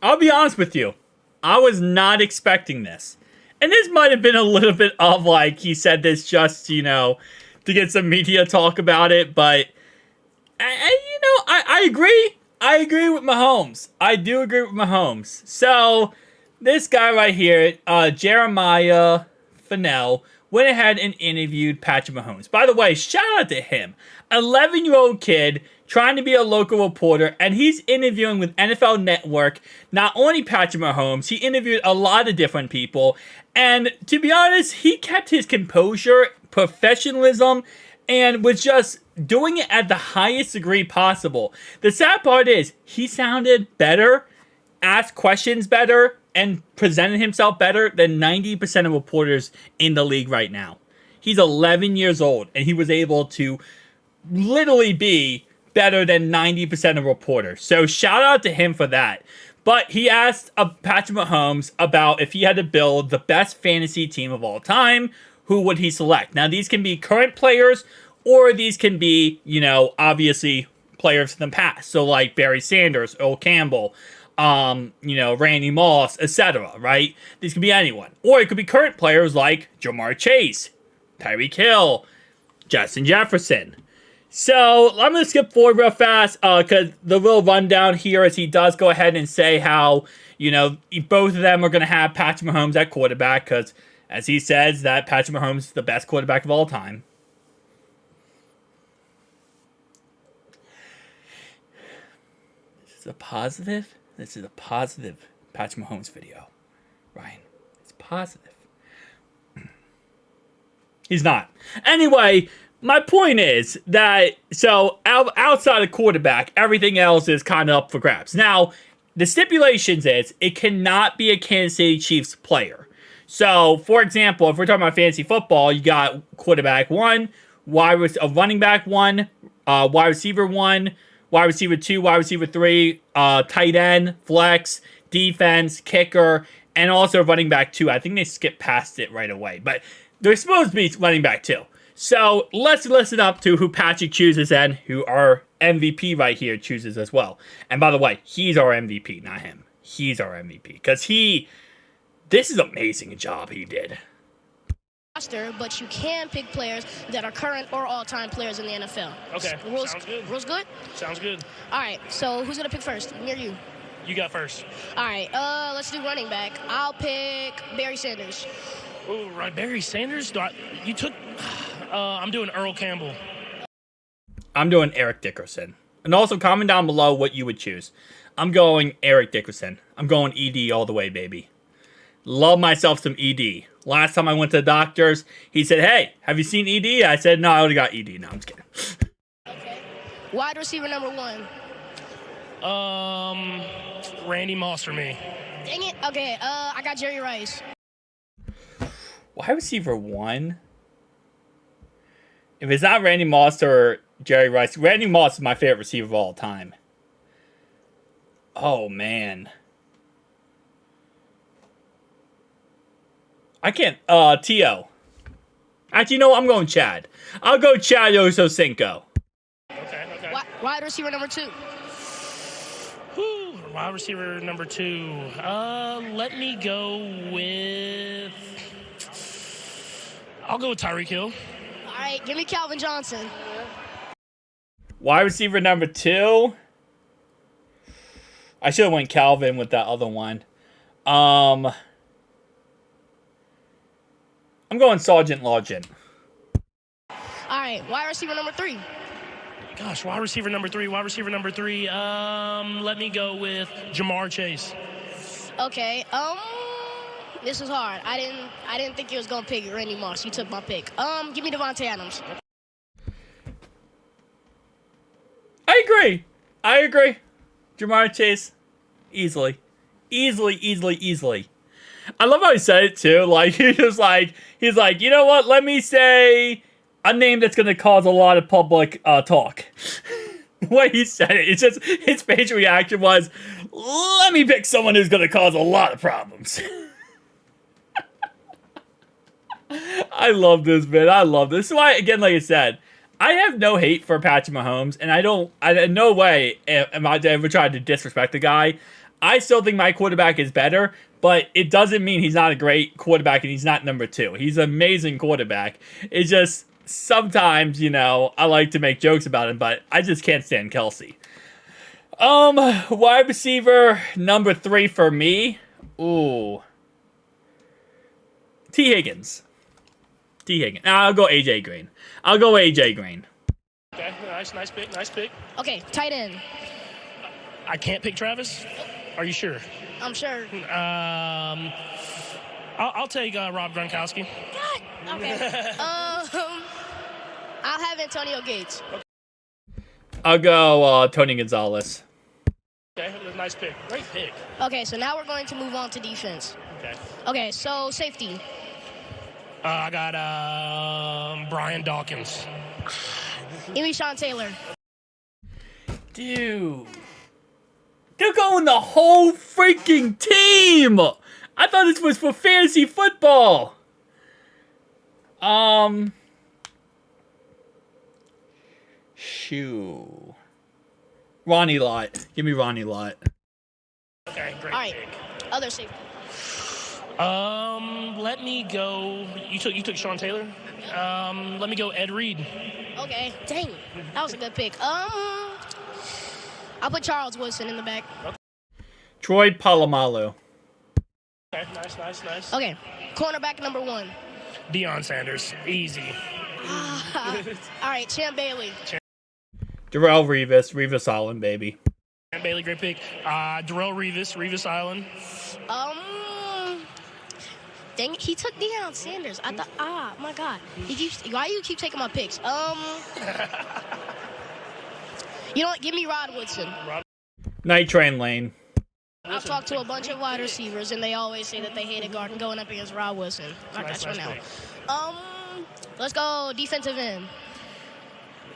I'll be honest with you. I was not expecting this. And this might have been a little bit of like, he said this just, to get some media talk about it. But, I agree. I agree with Mahomes. I do agree with Mahomes. So, this guy right here, Jeremiah Fennell, went ahead and interviewed Patrick Mahomes. By the way, shout out to him. 11-year-old kid trying to be a local reporter, and he's interviewing with NFL Network, not only Patrick Mahomes, he interviewed a lot of different people, and to be honest, he kept his composure, professionalism, and was just doing it at the highest degree possible. The sad part is, he sounded better, asked questions better, and presented himself better than 90% of reporters in the league right now. He's 11 years old, and he was able to literally be better than 90% of reporters. So shout out to him for that. But he asked Patrick Mahomes about if he had to build the best fantasy team of all time, who would he select? Now, these can be current players, or these can be, obviously players from the past. So like Barry Sanders, Earl Campbell, Randy Moss, etc., right? These could be anyone. Or it could be current players like Jamar Chase, Tyreek Hill, Justin Jefferson. So, I'm going to skip forward real fast, because the little rundown here is he does go ahead and say how, both of them are going to have Patrick Mahomes at quarterback, because, as he says, that Patrick Mahomes is the best quarterback of all time. This is a positive Patrick Mahomes video. Ryan, it's positive. He's not. Anyway, my point is that, so outside of quarterback, everything else is kind of up for grabs. Now, the stipulations is it cannot be a Kansas City Chiefs player. So, for example, if we're talking about fantasy football, you got quarterback 1, running back 1, wide receiver 1, wide receiver 2, wide receiver 3, tight end, flex, defense, kicker, and also running back 2. I think they skipped past it right away, but they're supposed to be running back 2. So let's listen up to who Patrick chooses and who our MVP right here chooses as well. And by the way, he's our MVP, not him. He's our MVP. Because this is an amazing job he did. But you can pick players that are current or all-time players in the NFL. Okay, rules, sounds good. Rules good? Sounds good. All right, so who's going to pick first, me or you? You got first. All right, let's do running back. I'll pick Barry Sanders. Oh, right, Barry Sanders? I'm doing Earl Campbell. I'm doing Eric Dickerson. And also comment down below what you would choose. I'm going Eric Dickerson. I'm going ED all the way, baby. Love myself some ED. Last time I went to the doctors, he said, "Hey, have you seen ED?" I said, "No, I already got ED." No, I'm just kidding. Okay. Wide receiver number 1. Randy Moss for me. Dang it. Okay, I got Jerry Rice. Wide receiver 1? If it's not Randy Moss or Jerry Rice, Randy Moss is my favorite receiver of all time. Oh, man. I can't, T.O. Actually, no, I'm going Chad. I'll go Chad Ochocinco. Okay. Wide receiver number 2. Wide receiver number 2. Let me go with... I'll go with Tyreek Hill. All right, give me Calvin Johnson. Wide receiver number 2. I should have went Calvin with that other one. I'm going Sergeant Login. All right, wide receiver number 3. Gosh, wide receiver number 3. Let me go with Jamar Chase. Okay, this is hard. I didn't think you was gonna pick Randy Moss. You took my pick. Give me Devontae Adams. I agree. Jamar Chase, easily. I love how he said it too. Like he's like, you know what? Let me say a name that's gonna cause a lot of public talk. The way he said it, it's just his facial reaction was, let me pick someone who's gonna cause a lot of problems. I love this, man. I love this. So again, like I said, I have no hate for Patrick Mahomes, and I in no way am I ever trying to disrespect the guy. I still think my quarterback is better, but it doesn't mean he's not a great quarterback and he's not number 2. He's an amazing quarterback. It's just sometimes, I like to make jokes about him, but I just can't stand Kelsey. Wide receiver number 3 for me. Ooh. T. Higgins. I'll go AJ Green. Okay, nice pick. Okay, tight end. I can't pick Travis. Are you sure? I'm sure. I'll take Rob Gronkowski. God. Okay. I'll have Antonio Gates. I'll go Tony Gonzalez. Okay, nice pick. Great pick. Okay, so now we're going to move on to defense. Okay, so safety. I got Brian Dawkins. Give me Sean Taylor. Dude. They're going the whole freaking team. I thought this was for fantasy football. Shoo. Ronnie Lott. Give me Ronnie Lott. Okay, great All right, pick. other safety. Let me go. You took Sean Taylor. Let me go Ed Reed. Okay, dang, that was a good pick. I'll put Charles Woodson in the back. Troy Polamalu. Okay, nice. Okay, cornerback number 1. Deion Sanders, easy. All right, Champ Bailey. Darrell Revis Island, baby. Champ Bailey, great pick. Darrell Revis Island. Dang it, he took Deion Sanders. I thought, my God. Why do you keep taking my picks? You know what? Give me Rod Woodson. Night Train Lane. I've talked to a bunch of wide receivers, and they always say that they hated going up against Rod Woodson. That's right now. Let's go defensive end.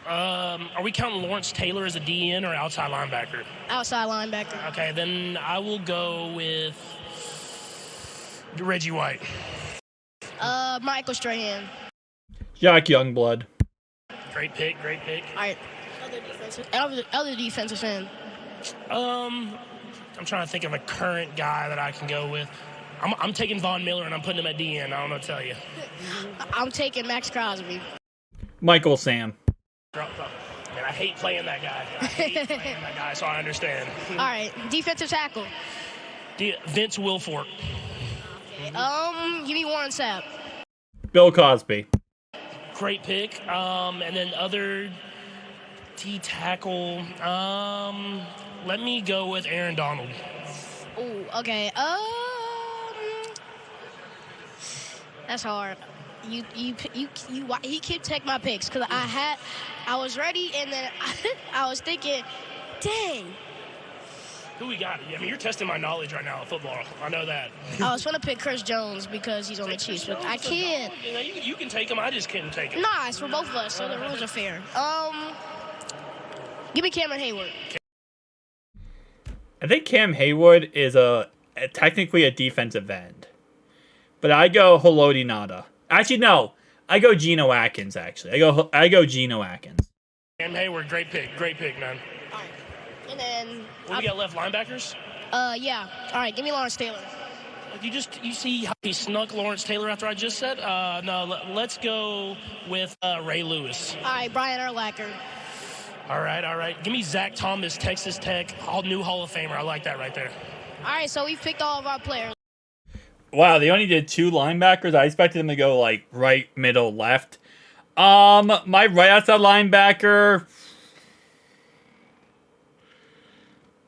Are we counting Lawrence Taylor as a DN or outside linebacker? Outside linebacker. Okay, then I will go with Reggie White. Michael Strahan. Jack Youngblood. Great pick. All right. Other defensive end. I'm trying to think of a current guy that I can go with. I'm taking Von Miller and I'm putting him at DN. I don't know what to tell you. I'm taking Max Crosby. Michael Sam. Man, I hate playing that guy. So I understand. All right, defensive tackle. Vince Wilfork. Okay. Give me Warren Sapp. Bill Cosby. Great pick. And then other D tackle. Let me go with Aaron Donald. Ooh, okay. That's hard. You keep taking my picks because I was ready and then I was thinking, dang. Who we got? I mean, you're testing my knowledge right now of football. I know that. I was going to pick Chris Jones because he's on the Chiefs, but I can't. You can take him. I just couldn't take him. Nah, it's for both of us, so the rules are fair. Give me Cameron Hayward. I think Cam Hayward is technically a defensive end. But I go Haloti Nada. Actually, no. I go Geno Atkins, actually. I go Geno Atkins. Cam Hayward, great pick, man. All right. And then... What we got left, linebackers? Yeah. All right, give me Lawrence Taylor. You see how he snuck Lawrence Taylor after I just said? No, let's go with Ray Lewis. All right, Brian Urlacher. All right. Give me Zach Thomas, Texas Tech, new Hall of Famer. I like that right there. All right, so we've picked all of our players. Wow, they only did 2 linebackers. I expected them to go like right, middle, left. My right outside linebacker.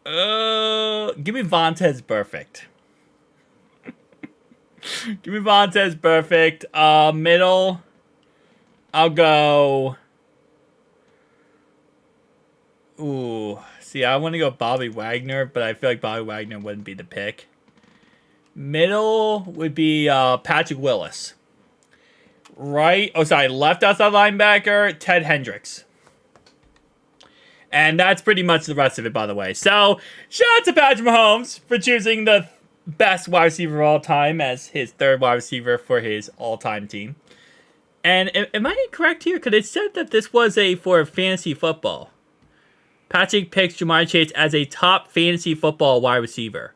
Give me Vontaze Perfect. Give me Vontaze Perfect. Middle. I'll go. Ooh, see, I want to go Bobby Wagner, but I feel like Bobby Wagner wouldn't be the pick. Middle would be Patrick Willis. Left outside linebacker, Ted Hendricks. And that's pretty much the rest of it, by the way. So, shout out to Patrick Mahomes for choosing the best wide receiver of all time as his 3rd wide receiver for his all-time team. And am I incorrect here? Because it said that this was for fantasy football. Patrick picks Jamarr Chase as a top fantasy football wide receiver.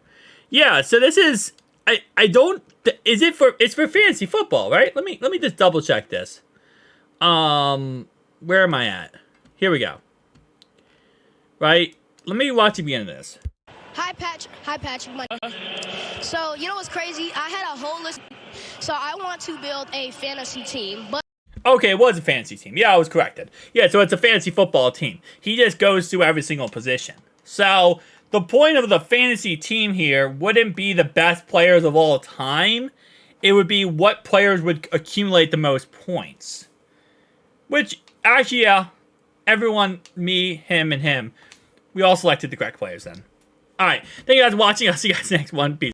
Yeah, so this is I don't is it for it's for fantasy football, right? Let me just double check this. Where am I at? Here we go. Right? Let me watch the beginning of this. Hi, Patrick. So, you know what's crazy? I had a whole list. So, I want to build a fantasy team, but Okay, it was a fantasy team. Yeah, I was corrected. Yeah, so it's a fantasy football team. He just goes through every single position. So, the point of the fantasy team here wouldn't be the best players of all time. It would be what players would accumulate the most points. Which, actually, yeah, everyone, me, him, and him, we all selected the correct players then. Alright, thank you guys for watching. I'll see you guys next one. Peace.